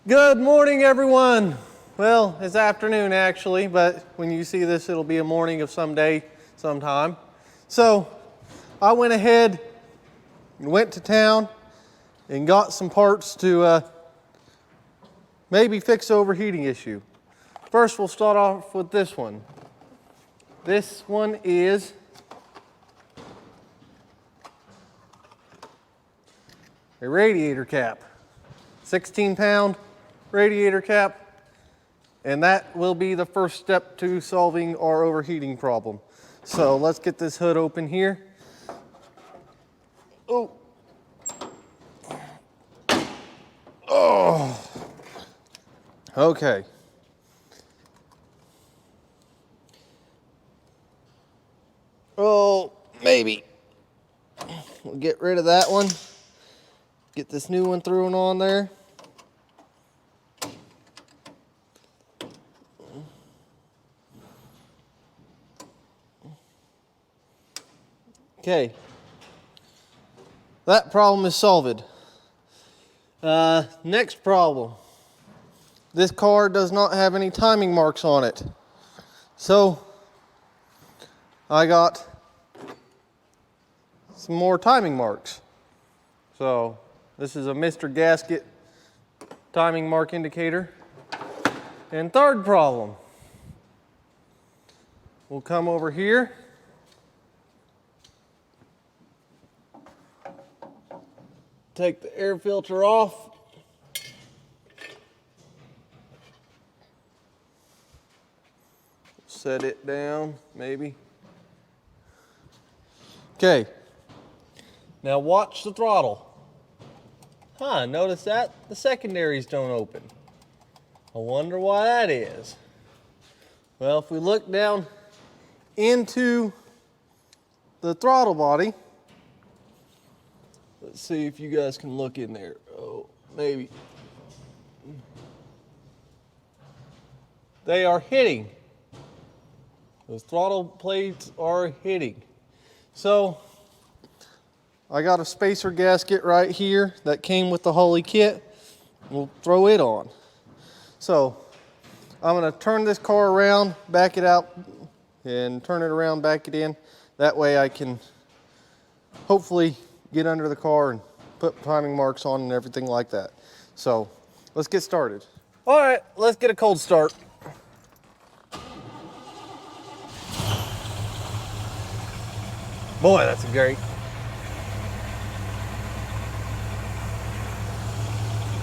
Good morning, everyone. Well, it's afternoon actually, but when you see this, it'll be a morning of some day, sometime. So I went ahead and went to town and got some parts to maybe fix the overheating issue. First, we'll start off with this one. This one is a radiator cap, 16-pound radiator cap, and that will be the first step to solving our overheating problem. So let's get this hood open here. Oh. Oh. Okay. Oh, maybe. We'll get rid of that one. Get this new one thrown on there. Okay, that problem is solved. Next problem. This car does not have any timing marks on it. So I got some more timing marks. So this is a Mr. Gasket timing mark indicator. And third problem. We'll come over here. Take the air filter off. Set it down, maybe. Okay. Now watch the throttle. Notice that the secondaries don't open. I wonder why that is. Well, if we look down into the throttle body, let's see if you guys can look in there. Oh, maybe. They are hitting. Those throttle plates are hitting. So I got a spacer gasket right here that came with the Holley kit. We'll throw it on. So I'm going to turn this car around, back it out, and turn it around, back it in. That way I can hopefully get under the car and put timing marks on and everything like that. So let's get started. All right, let's get a cold start. Boy, that's great.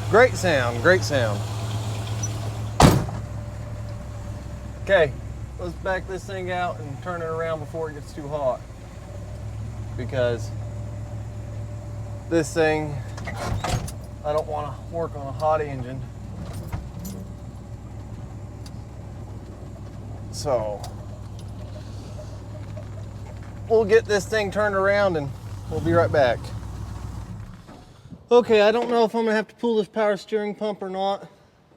Great sound, great sound. Okay, let's back this thing out and turn it around before it gets too hot. Because this thing, I don't want to work on a hot engine. So we'll get this thing turned around and we'll be right back. Okay, I don't know if I'm gonna have to pull this power steering pump or not.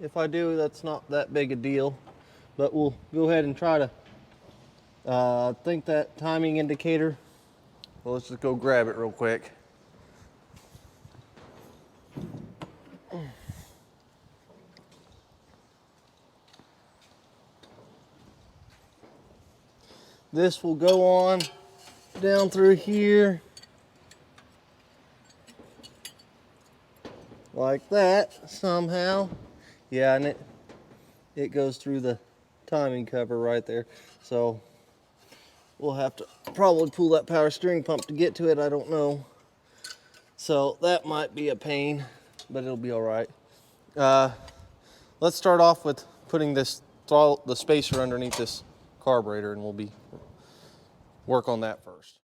If I do, that's not that big a deal, but we'll go ahead and try to think that timing indicator. Well, let's just go grab it real quick. This will go on down through here like that somehow. Yeah, and it goes through the timing cover right there. So we'll have to probably pull that power steering pump to get to it. I don't know. So that might be a pain, but it'll be all right. Let's start off with putting the spacer underneath this carburetor, and we'll work on that first.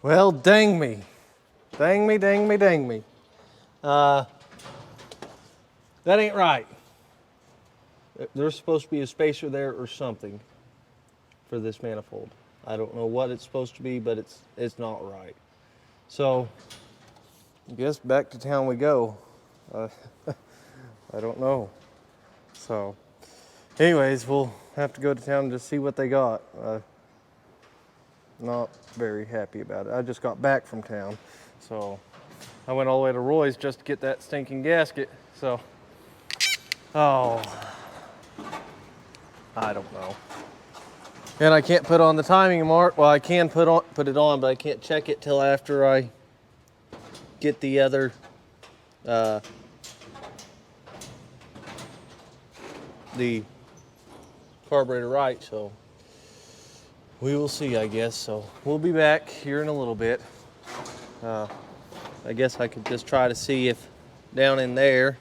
Well, dang me. Dang me, dang me, dang me. That ain't right. There's supposed to be a spacer there or something for this manifold. I don't know what it's supposed to be, but it's not right. So, I guess back to town we go. I don't know. So, anyways, we'll have to go to town and just see what they got. Not very happy about it. I just got back from town, so I went all the way to Roy's just to get that stinking gasket. So, oh, I don't know. And I can't put on the timing mark. Well, I can put it on, but I can't check it till after I get the other the carburetor right. So we will see, I guess. So we'll be back here in a little bit. I guess I could just try to see if down in there,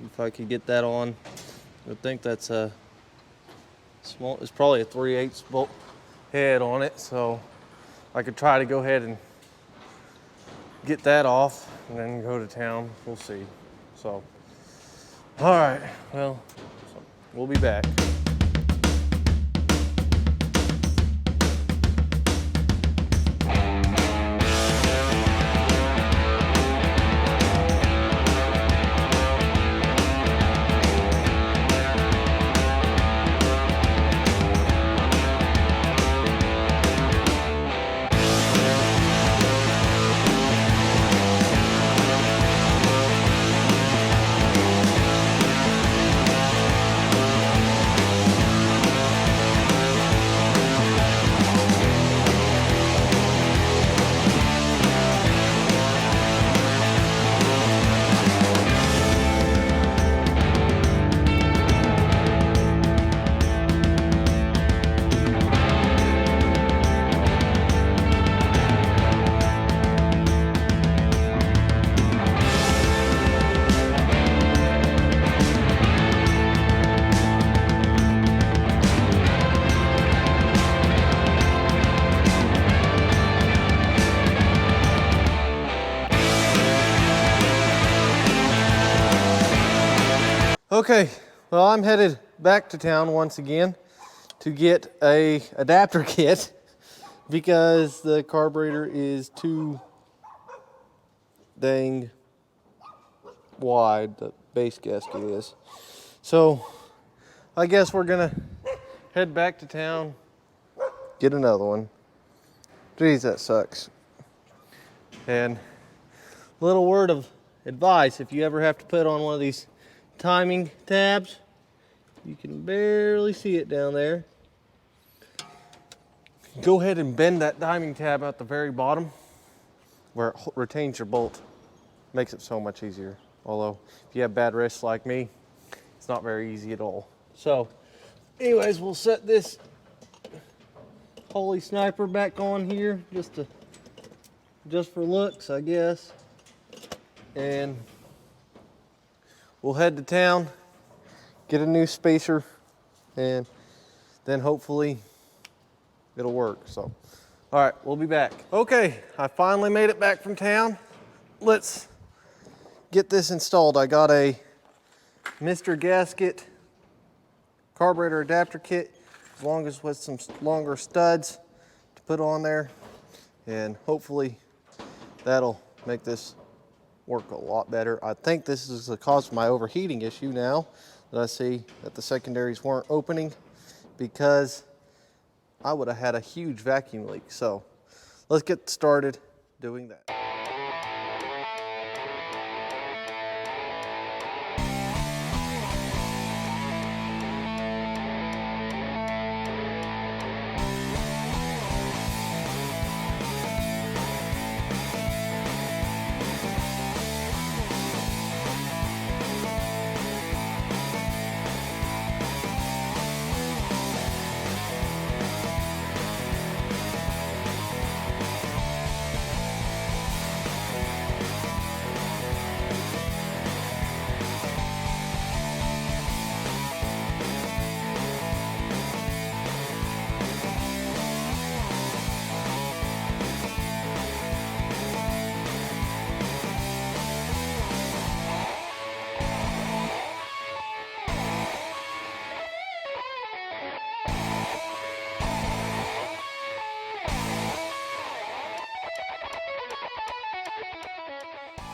if I could get that on. I think that's a small, it's probably a 3/8 bolt head on it. So I could try to go ahead and get that off and then go to town. We'll see. So, all right, well, we'll be back. Okay, well, I'm headed back to town once again to get a adapter kit because the carburetor is too dang wide, the base gasket is. So I guess we're gonna head back to town, get another one. Geez, that sucks. And a little word of advice, if you ever have to put on one of these timing tabs, you can barely see it down there. Go ahead and bend that timing tab at the very bottom where it retains your bolt. Makes it so much easier. Although, if you have bad wrists like me, it's not very easy at all. So, anyways, we'll set this holy sniper back on here just for looks, I guess. And we'll head to town, get a new spacer, and then hopefully it'll work. So, all right, we'll be back. Okay, I finally made it back from town. Let's get this installed. I got a Mr. Gasket carburetor adapter kit, as long as with some longer studs to put on there, and hopefully that'll make this work a lot better. I think this is the cause of my overheating issue now that I see that the secondaries weren't opening, because I would have had a huge vacuum leak. So let's get started doing that.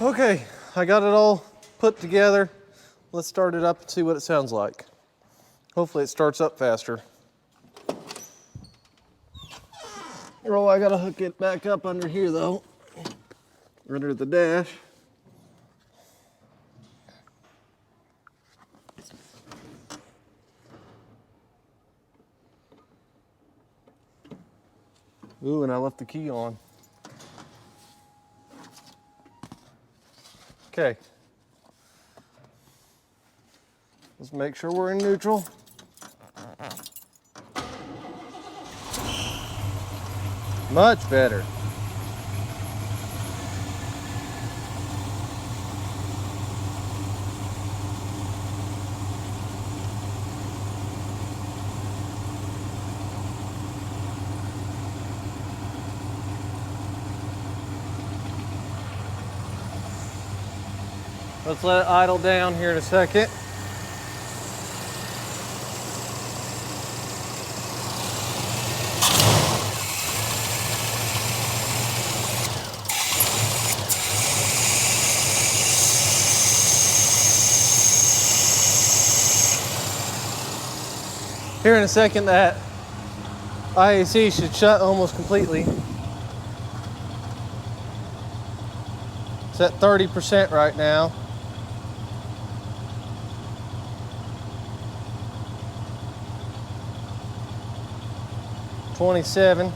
Okay, I got it all put together. Let's start it up and see what it sounds like. Hopefully it starts up faster. Oh, I gotta hook it back up under here though, under the dash. Ooh, and I left the key on. Okay. Let's make sure we're in neutral. Much better. Let's let it idle down here in a second. Here in a second, that IAC should shut almost completely. It's at 30% right now. $27.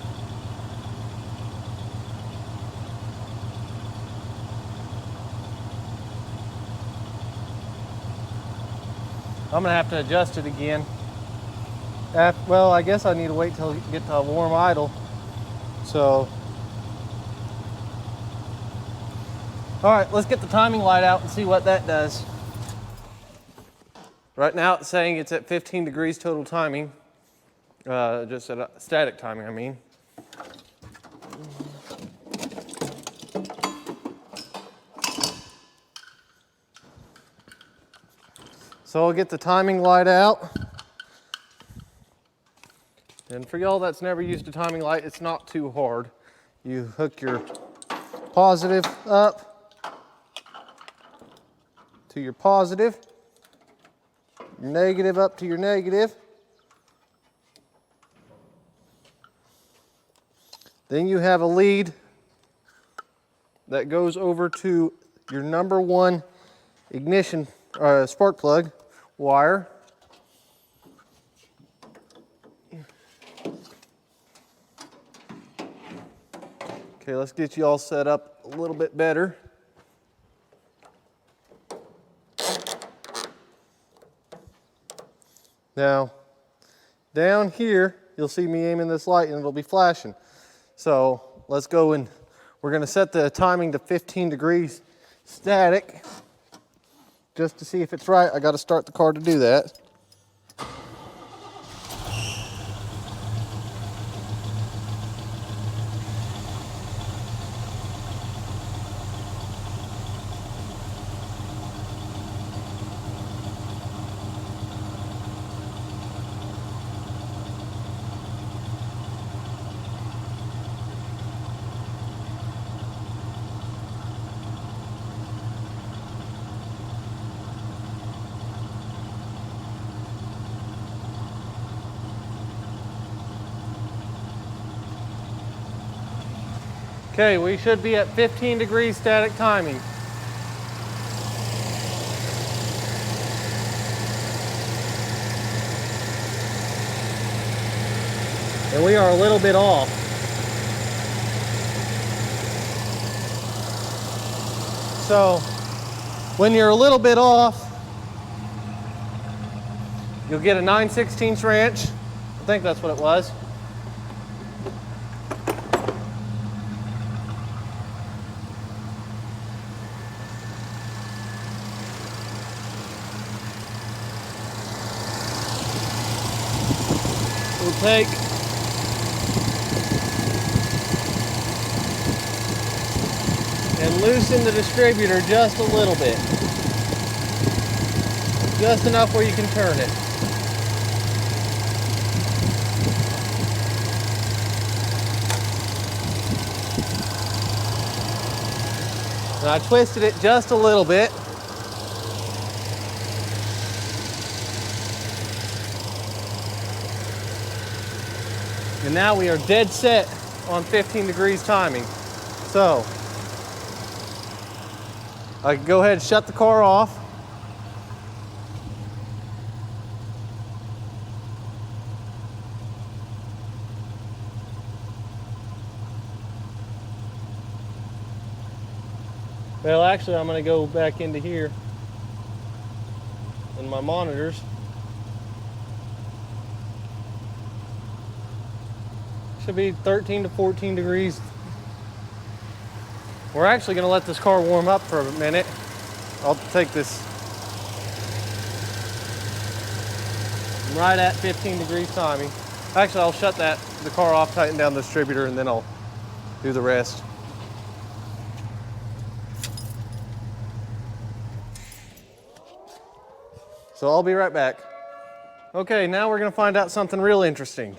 I'm gonna have to adjust it again. Well, I guess I need to wait till you get to a warm idle. So, all right, let's get the timing light out and see what that does. Right now it's saying it's at 15 degrees total timing. Just at static timing, I mean. So I'll get the timing light out. And for y'all that's never used a timing light, it's not too hard. You hook your positive up to your positive, your negative up to your negative. Then you have a lead that goes over to your number one ignition spark plug wire. Okay, let's get you all set up a little bit better. Now, down here, you'll see me aiming this light and it'll be flashing. So let's go and we're gonna set the timing to 15 degrees static. Just to see if it's right, I gotta start the car to do that. Okay, we should be at 15 degrees static timing. And we are a little bit off. So, when you're a little bit off, you'll get a 9/16 wrench. I think that's what it was. We'll take and loosen the distributor just a little bit. Just enough where you can turn it. And I twisted it just a little bit. And now we are dead set on 15 degrees timing. So I can go ahead and shut the car off. Well, actually, I'm going to go back into here in my monitors. Should be 13 to 14 degrees. We're actually going to let this car warm up for a minute. I'll take this. I'm right at 15 degrees timing. Actually, I'll shut the car off, tighten down the distributor, and then I'll do the rest. So I'll be right back. Okay, now we're gonna find out something real interesting.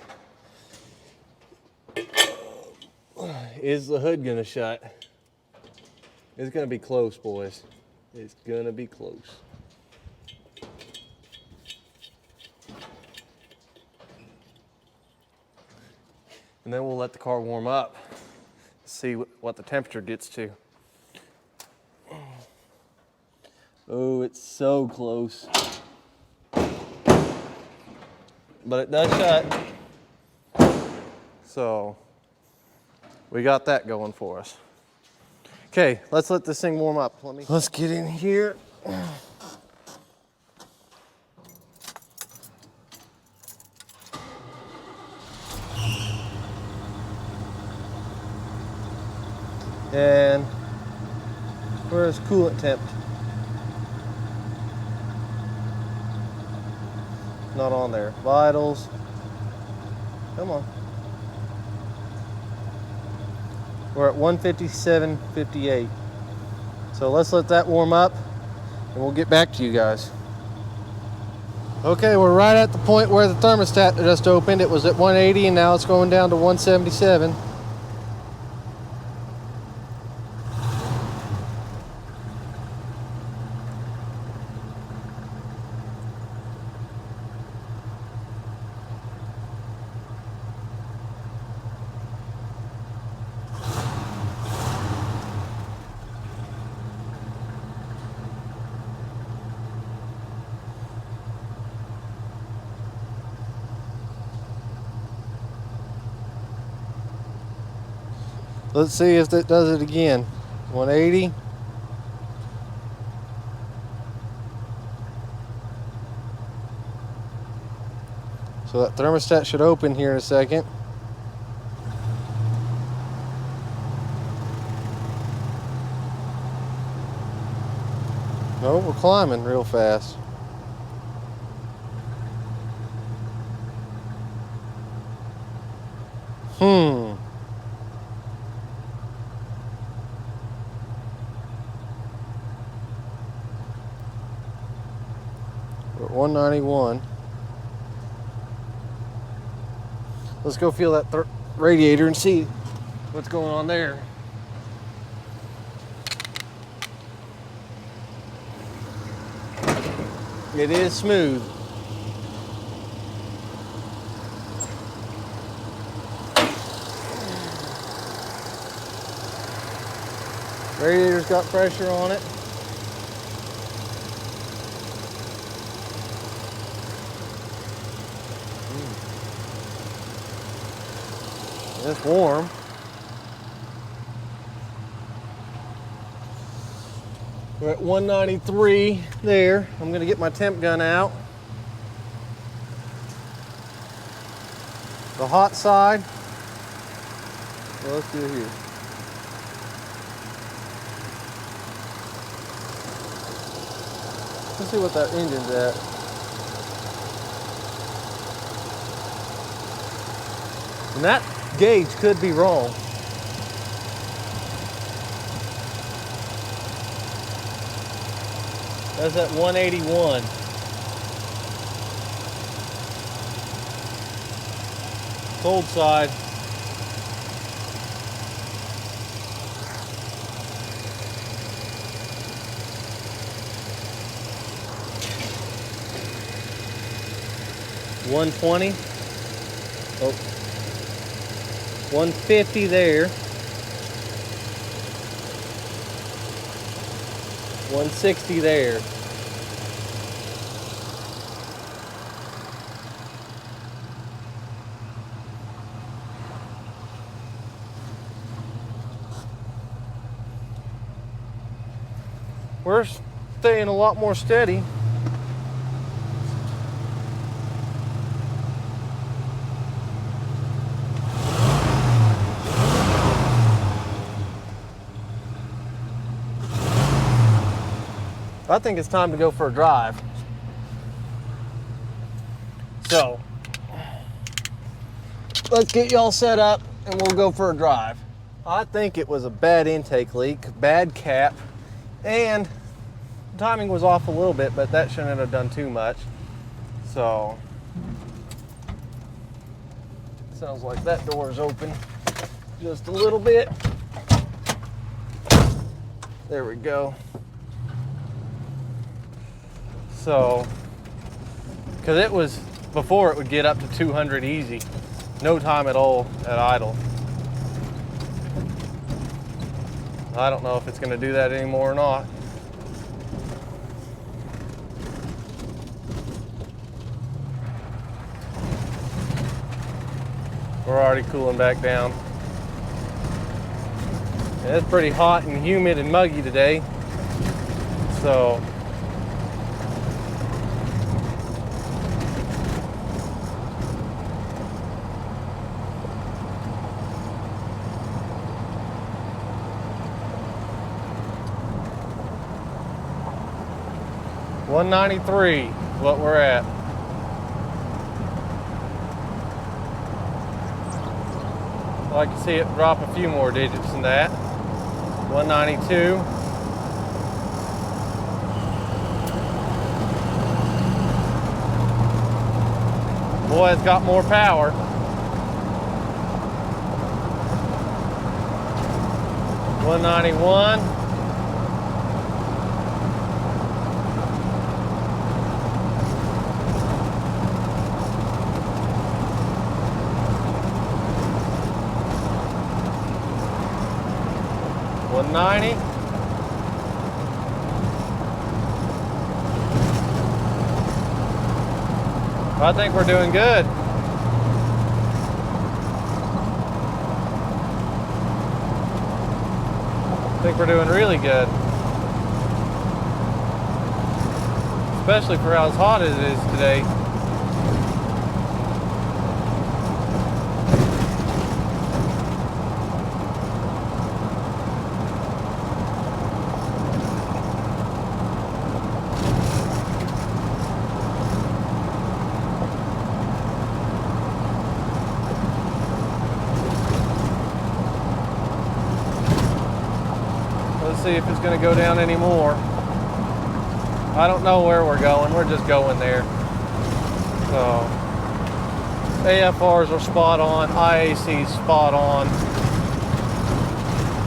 Is the hood gonna shut? It's gonna be close, boys. It's gonna be close. And then we'll let the car warm up. See what the temperature gets to. Oh, it's so close. But it does shut. So we got that going for us. Okay, let's let this thing warm up. Let's get in here. And where's coolant temp? Not on there. Vitals. Come on. We're at 157.58. So let's let that warm up and we'll get back to you guys. Okay, we're right at the point where the thermostat just opened. It was at 180 and now it's going down to 177. Let's see if that does it again. 180. So that thermostat should open here in a second. No, we're climbing real fast. We're at 191. Let's go feel that radiator and see what's going on there. It is smooth. Radiator's got pressure on it. It's warm. We're at 193 there. I'm gonna get my temp gun out. The hot side. Well, let's do it here. Let's see what that engine's at. And that gauge could be wrong. That's at 181. Cold side. 120. Oh, 150 there. 160 there. We're staying a lot more steady. I think it's time to go for a drive. So, let's get y'all set up and we'll go for a drive. I think it was a bad intake leak, bad cap, and timing was off a little bit, but that shouldn't have done too much. So, sounds like that door is open just a little bit. There we go. So, because it was, before it would get up to 200 easy, no time at all at idle. I don't know if it's going to do that anymore or not. We're already cooling back down. And it's pretty hot and humid and muggy today. So, $193 is what we're at. I'd like to see it drop a few more digits than that. 192. Boy, it's got more power. 191. $190. I think we're doing good. I think we're doing really good. Especially for as hot as it is today. Let's see if it's going to go down anymore. I don't know where we're going. We're just going there. So, AFRs are spot on. IAC's spot on.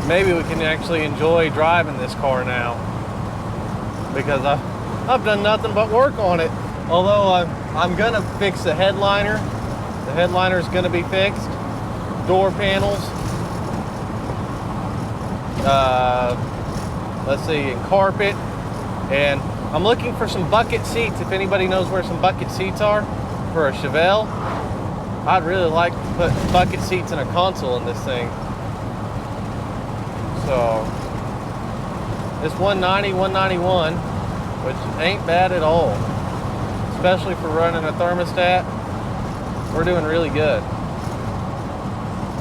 Maybe we can actually enjoy driving this car now, because I've done nothing but work on it. Although I'm going to fix the headliner. The headliner is going to be fixed. Door panels. Let's see, and carpet, and I'm looking for some bucket seats. If anybody knows where some bucket seats are for a Chevelle, I'd really like to put bucket seats and a console in this thing. So it's 190, 191, which ain't bad at all, especially for running a thermostat. We're doing really good.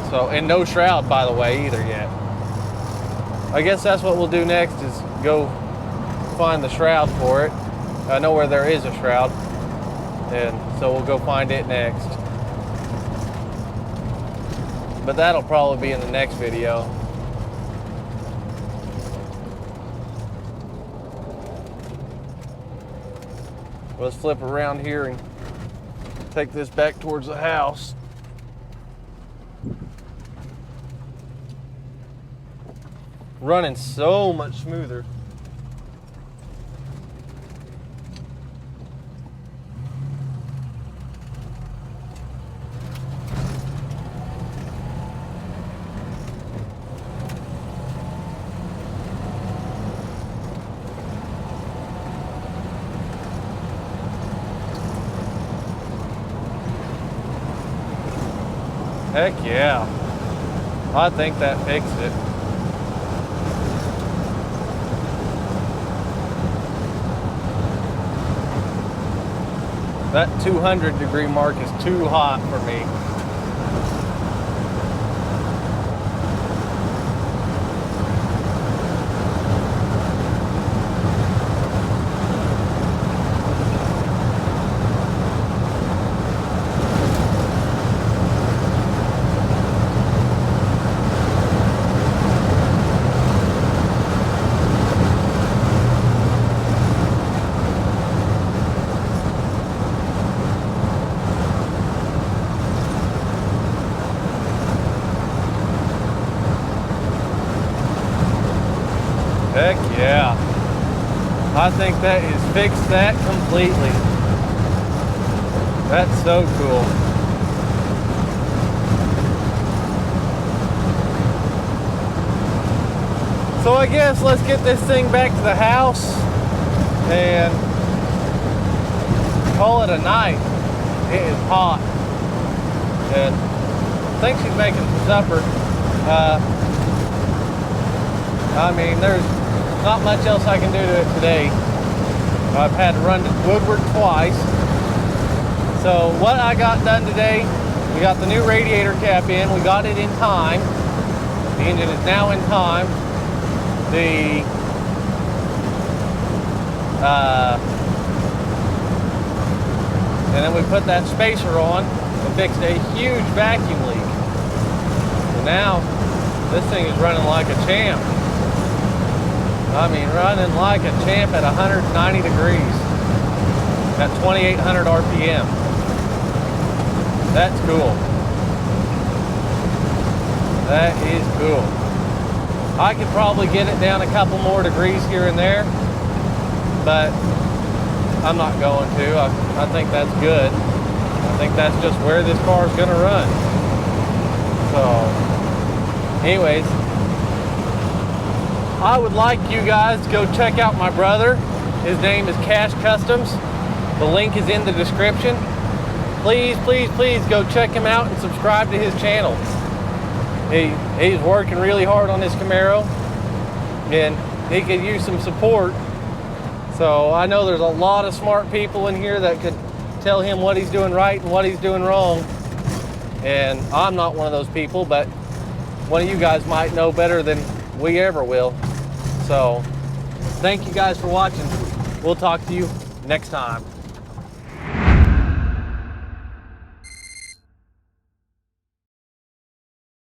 So, and no shroud, by the way, either yet. I guess that's what we'll do next, is go find the shroud for it. I know where there is a shroud, and so we'll go find it next. But that'll probably be in the next video. Let's flip around here and take this back towards the house. Running so much smoother. Heck yeah. I think that fixed it. That 200-degree mark is too hot for me. Heck yeah. I think that is fixed that completely. That's so cool. So I guess let's get this thing back to the house and call it a night. It is hot. And I think she's making some supper. I mean, there's not much else I can do to it today. I've had to run to Woodward twice. So what I got done today, we got the new radiator cap in. We got it in time. The engine is now in time. And then we put that spacer on and fixed a huge vacuum leak. And now this thing is running like a champ. I mean, running like a champ at 190 degrees at 2,800 RPM. That's cool. That is cool. I could probably get it down a couple more degrees here and there, but I'm not going to. I think that's good. I think that's just where this car is going to run. So, anyways, I would like you guys to go check out my brother. His name is Cash Customs. The link is in the description. Please, please, please go check him out and subscribe to his channel. He's working really hard on this Camaro, and he could use some support. So I know there's a lot of smart people in here that could tell him what he's doing right and what he's doing wrong. And I'm not one of those people, but one of you guys might know better than we ever will. So thank you guys for watching. We'll talk to you next time.